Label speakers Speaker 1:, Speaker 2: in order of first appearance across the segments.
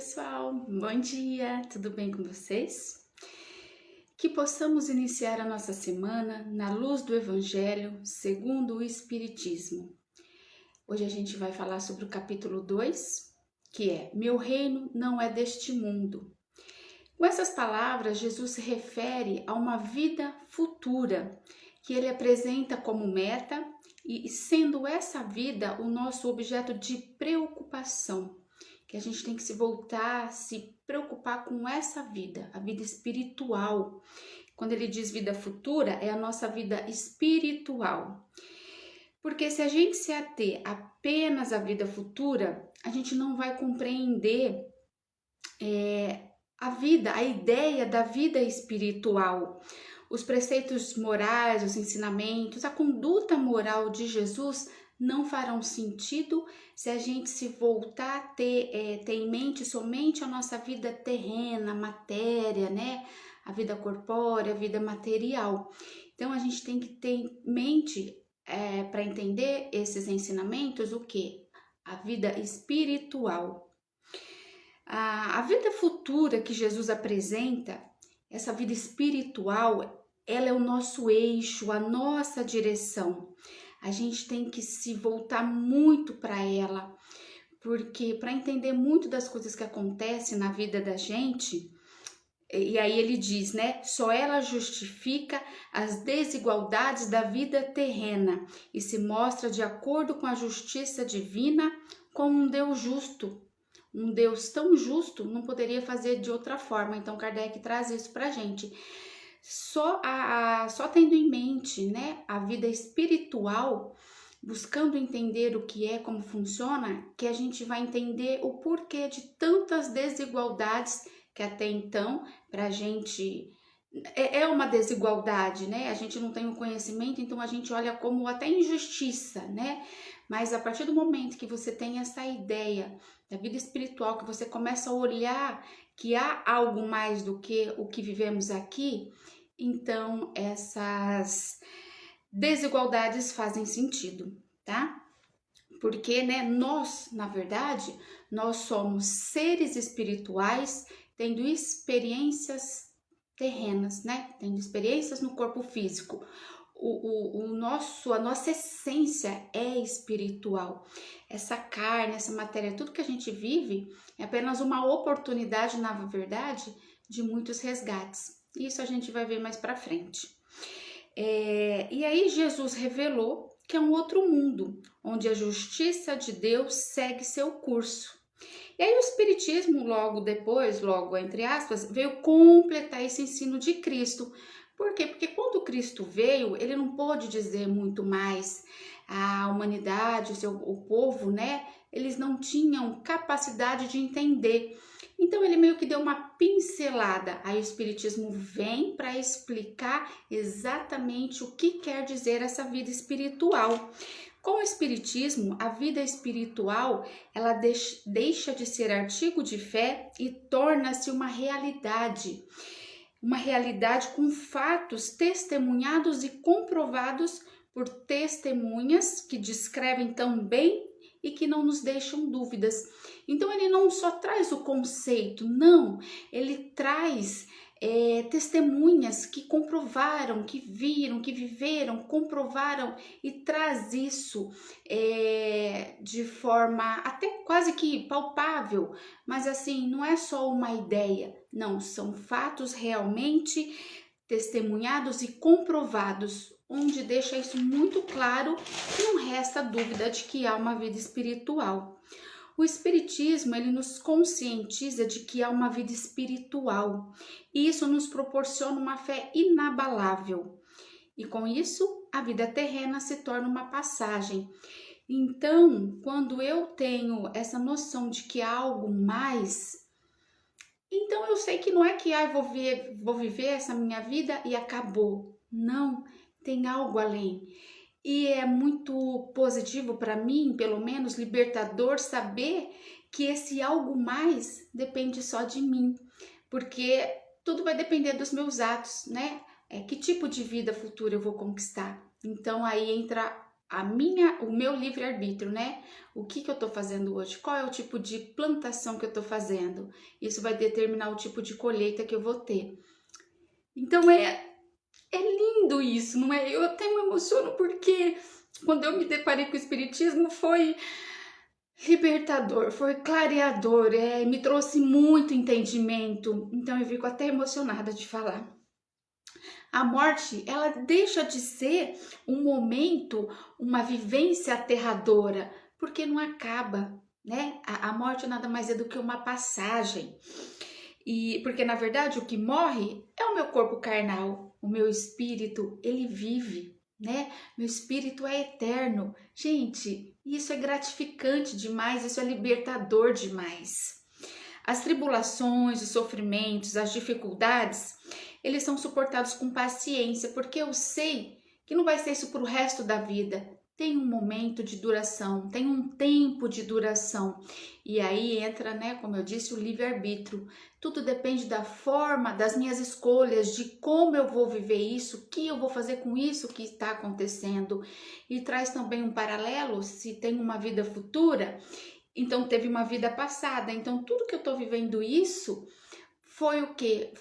Speaker 1: pessoal, bom dia, tudo bem com vocês? Que possamos iniciar a nossa semana na luz do Evangelho segundo o Espiritismo. Hoje a gente vai falar sobre o capítulo 2, que é Meu reino não é deste mundo. Com essas palavras, Jesus se refere a uma vida futura que ele apresenta como meta e sendo essa vida o nosso objeto de preocupação. Que a gente tem que se voltar, se preocupar com essa vida, a vida espiritual. Quando ele diz vida futura, é a nossa vida espiritual. Porque se a gente se ater apenas à vida futura, a gente não vai compreender a vida, a ideia da vida espiritual. Os preceitos morais, os ensinamentos, a conduta moral de Jesus não farão sentido se a gente se voltar a ter em mente somente a nossa vida terrena, matéria, né? A vida corpórea, a vida material. Então, a gente tem que ter em mente, para entender esses ensinamentos, o que? A vida espiritual. A vida futura que Jesus apresenta, essa vida espiritual, ela é o nosso eixo, a nossa direção. A gente tem que se voltar muito para ela, porque para entender muito das coisas que acontecem na vida da gente, e aí ele diz, né? Só ela justifica as desigualdades da vida terrena e se mostra de acordo com a justiça divina como um Deus justo. Um Deus tão justo não poderia fazer de outra forma. Então Kardec traz isso para a gente. Só tendo em mente, né, a vida espiritual, buscando entender o que é, como funciona, que a gente vai entender o porquê de tantas desigualdades que até então, para a gente, é uma desigualdade, né? A gente não tem o conhecimento, então a gente olha como até injustiça, né? Mas a partir do momento que você tem essa ideia da vida espiritual, que você começa a olhar que há algo mais do que o que vivemos aqui, então essas desigualdades fazem sentido, tá? Porque, né, nós, na verdade, nós somos seres espirituais tendo experiências terrenas, né? Tendo experiências no corpo físico. A nossa essência é espiritual. Essa carne, essa matéria, tudo que a gente vive é apenas uma oportunidade, na verdade, de muitos resgates. Isso a gente vai ver mais para frente. E aí Jesus revelou que é um outro mundo, onde a justiça de Deus segue seu curso. E aí o Espiritismo, logo entre aspas, veio completar esse ensino de Cristo. Por quê? Porque quando Cristo veio, ele não pôde dizer muito mais. A humanidade, o povo, né? Eles não tinham capacidade de entender. Então ele meio que deu uma pincelada. Aí o Espiritismo vem para explicar exatamente o que quer dizer essa vida espiritual. Com o Espiritismo, a vida espiritual, ela deixa de ser artigo de fé e torna-se uma realidade com fatos testemunhados e comprovados por testemunhas que descrevem tão bem e que não nos deixam dúvidas. Então ele não só traz o conceito, não, ele traz testemunhas que comprovaram, que viram, que viveram, comprovaram e traz isso de forma até quase que palpável, mas assim, não é só uma ideia, não, são fatos realmente testemunhados e comprovados, onde deixa isso muito claro e não resta dúvida de que há uma vida espiritual. O Espiritismo, ele nos conscientiza de que há uma vida espiritual e isso nos proporciona uma fé inabalável. E com isso, a vida terrena se torna uma passagem. Então, quando eu tenho essa noção de que há algo mais, então eu sei que não é que vou viver essa minha vida e acabou. Não, tem algo além. E é muito positivo para mim, pelo menos libertador, saber que esse algo mais depende só de mim, porque tudo vai depender dos meus atos, né? Que tipo de vida futura eu vou conquistar? Então aí entra o meu livre-arbítrio, né? O que eu tô fazendo hoje? Qual é o tipo de plantação que eu tô fazendo? Isso vai determinar o tipo de colheita que eu vou ter. Então é lindo isso, não é? Eu até me emociono porque quando eu me deparei com o Espiritismo foi libertador, foi clareador, me trouxe muito entendimento. Então eu fico até emocionada de falar. A morte, ela deixa de ser um momento, uma vivência aterradora, porque não acaba, né? A morte nada mais é do que uma passagem. E porque na verdade o que morre é o meu corpo carnal, o meu espírito, ele vive, né? Meu espírito é eterno. Gente, isso é gratificante demais, isso é libertador demais. As tribulações, os sofrimentos, as dificuldades, eles são suportados com paciência, porque eu sei que não vai ser isso para o resto da vida. Tem um momento de duração, tem um tempo de duração. E aí entra, né, como eu disse, o livre-arbítrio. Tudo depende da forma, das minhas escolhas, de como eu vou viver isso, o que eu vou fazer com isso que está acontecendo. E traz também um paralelo, se tem uma vida futura, então teve uma vida passada. Então tudo que eu estou vivendo isso foi o que?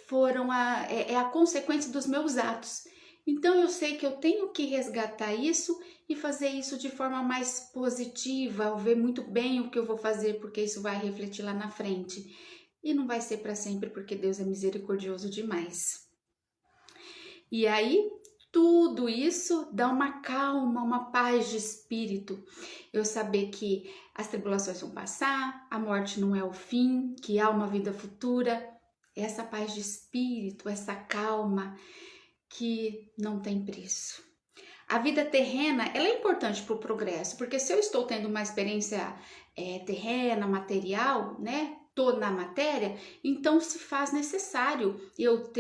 Speaker 1: É a consequência dos meus atos. Então eu sei que eu tenho que resgatar isso e fazer isso de forma mais positiva, ver muito bem o que eu vou fazer, porque isso vai refletir lá na frente. E não vai ser para sempre, porque Deus é misericordioso demais. E aí, tudo isso dá uma calma, uma paz de espírito. Eu saber que as tribulações vão passar, a morte não é o fim, que há uma vida futura. Essa paz de espírito, essa calma que não tem preço. A vida terrena, ela é importante para o progresso, porque se eu estou tendo uma experiência terrena, material, né? Tô na matéria, então se faz necessário eu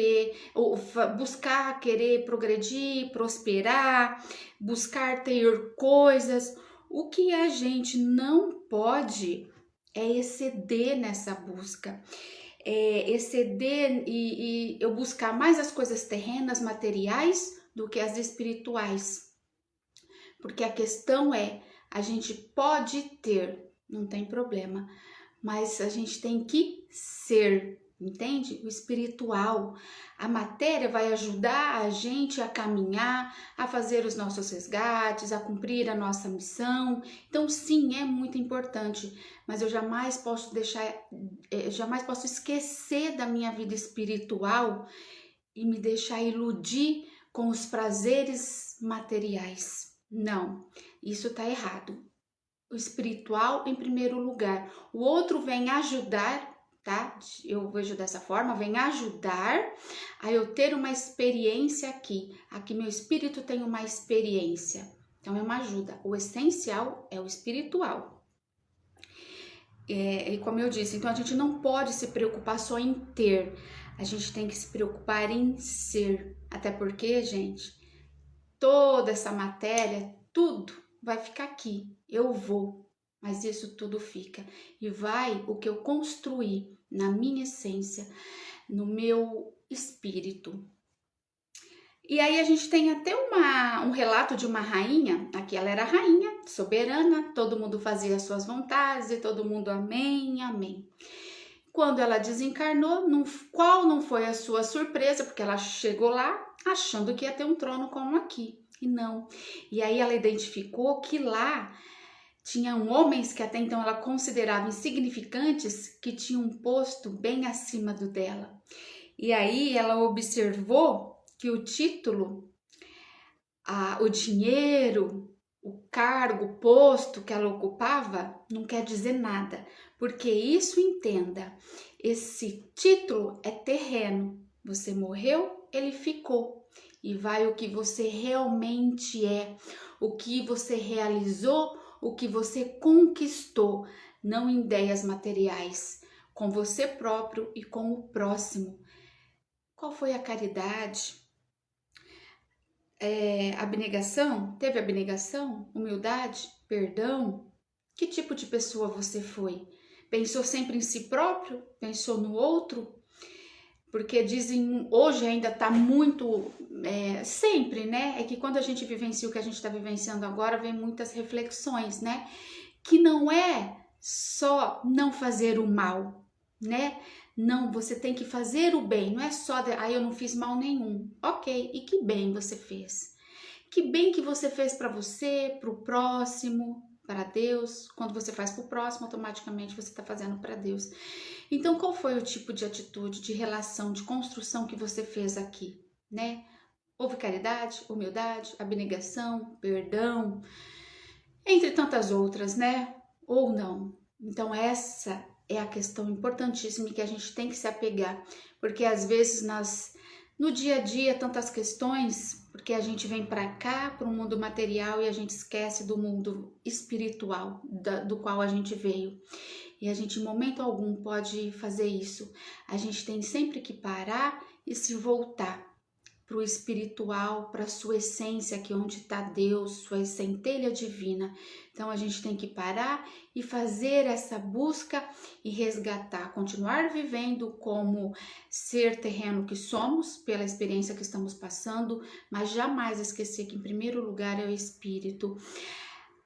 Speaker 1: buscar, querer progredir, prosperar, buscar ter coisas. O que a gente não pode é exceder nessa busca. Exceder e eu buscar mais as coisas terrenas, materiais, do que as espirituais. Porque a questão é, a gente pode ter, não tem problema, mas a gente tem que ser, entende? O espiritual. A matéria vai ajudar a gente a caminhar, a fazer os nossos resgates, a cumprir a nossa missão. Então, sim, é muito importante, mas eu jamais posso jamais posso esquecer da minha vida espiritual e me deixar iludir com os prazeres materiais. Não, isso tá errado. O espiritual em primeiro lugar. O outro vem ajudar, tá? Eu vejo dessa forma, vem ajudar a eu ter uma experiência aqui. Aqui meu espírito tem uma experiência. Então é uma ajuda. O essencial é o espiritual. E como eu disse, então a gente não pode se preocupar só em ter. A gente tem que se preocupar em ser. Até porque, gente, toda essa matéria, tudo vai ficar aqui. Eu vou, mas isso tudo fica. E vai o que eu construí na minha essência, no meu espírito. E aí a gente tem até um relato de uma rainha. Aqui ela era rainha, soberana, todo mundo fazia as suas vontades e todo mundo amém, amém. Quando ela desencarnou, qual não foi a sua surpresa? Porque ela chegou lá achando que ia ter um trono como aqui. E não. E aí ela identificou que lá tinham homens que até então ela considerava insignificantes, que tinham um posto bem acima do dela. E aí ela observou que o título, o dinheiro, o cargo, o posto que ela ocupava não quer dizer nada. Porque isso, entenda, esse título é terreno. Você morreu, ele ficou. E vai o que você realmente é, o que você realizou, o que você conquistou, não em ideias materiais, com você próprio e com o próximo. Qual foi a caridade? Abnegação? Teve abnegação? Humildade? Perdão? Que tipo de pessoa você foi? Pensou sempre em si próprio? Pensou no outro? Porque dizem, hoje ainda tá muito, sempre, né? É que quando a gente vivencia o que a gente está vivenciando agora, vem muitas reflexões, né? Que não é só não fazer o mal, né? Não, você tem que fazer o bem, não é só, eu não fiz mal nenhum. Ok, e que bem você fez? Que bem que você fez para você, para o próximo, para Deus. Quando você faz para o próximo, automaticamente você está fazendo para Deus. Então, qual foi o tipo de atitude, de relação, de construção que você fez aqui, né? Houve caridade, humildade, abnegação, perdão, entre tantas outras, né? Ou não. Então, essa é a questão importantíssima que a gente tem que se apegar, porque às vezes no dia a dia, tantas questões, porque a gente vem para cá, para o mundo material, e a gente esquece do mundo espiritual, do qual a gente veio. E a gente, em momento algum, pode fazer isso. A gente tem sempre que parar e se voltar para o espiritual, para a sua essência, que é onde está Deus, sua centelha divina. Então, a gente tem que parar e fazer essa busca e resgatar, continuar vivendo como ser terreno que somos, pela experiência que estamos passando, mas jamais esquecer que, em primeiro lugar, é o espírito.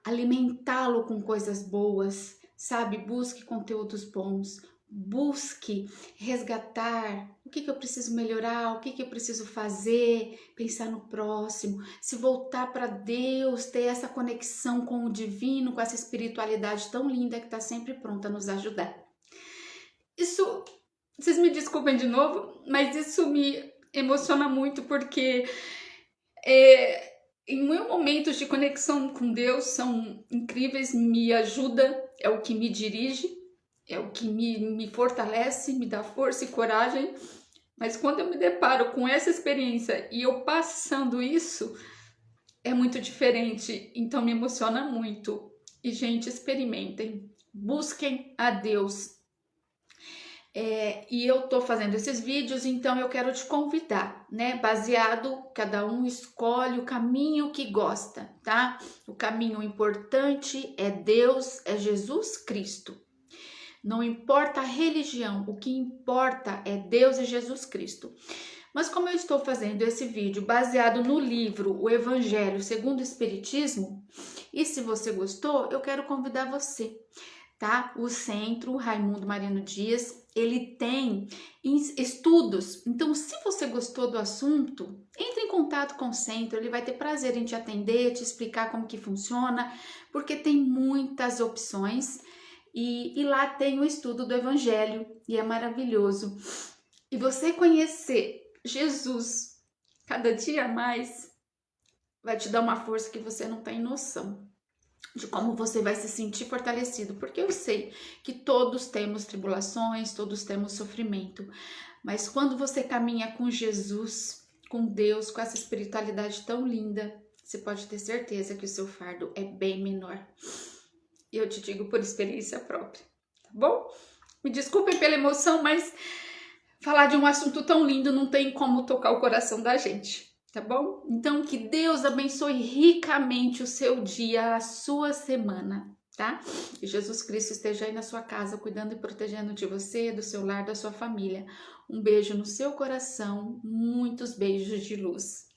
Speaker 1: Alimentá-lo com coisas boas, sabe? Busque conteúdos bons, busque resgatar o que eu preciso melhorar, o que eu preciso fazer, pensar no próximo, se voltar para Deus, ter essa conexão com o divino, com essa espiritualidade tão linda que está sempre pronta a nos ajudar. Isso, vocês me desculpem de novo, mas isso me emociona muito porque em meus momentos de conexão com Deus são incríveis, me ajuda, é o que me dirige, é o que me fortalece, me dá força e coragem. Mas quando eu me deparo com essa experiência e eu passando isso, é muito diferente. Então me emociona muito. E, gente, experimentem, busquem a Deus. E eu tô fazendo esses vídeos, então eu quero te convidar, né? Baseado, cada um escolhe o caminho que gosta, tá? O caminho importante é Deus, é Jesus Cristo. Não importa a religião, o que importa é Deus e Jesus Cristo. Mas como eu estou fazendo esse vídeo baseado no livro O Evangelho segundo o Espiritismo, e se você gostou, eu quero convidar você, tá? O Centro Raimundo Marino Dias, ele tem estudos. Então, se você gostou do assunto, entre em contato com o Centro, ele vai ter prazer em te atender, te explicar como que funciona, porque tem muitas opções. E lá tem o estudo do Evangelho, e é maravilhoso. E você conhecer Jesus cada dia mais vai te dar uma força que você não tem noção de como você vai se sentir fortalecido, porque eu sei que todos temos tribulações, todos temos sofrimento, mas quando você caminha com Jesus, com Deus, com essa espiritualidade tão linda, você pode ter certeza que o seu fardo é bem menor. E eu te digo por experiência própria, tá bom? Me desculpem pela emoção, mas falar de um assunto tão lindo não tem como tocar o coração da gente, tá bom? Então, que Deus abençoe ricamente o seu dia, a sua semana, tá? Que Jesus Cristo esteja aí na sua casa, cuidando e protegendo de você, do seu lar, da sua família. Um beijo no seu coração, muitos beijos de luz.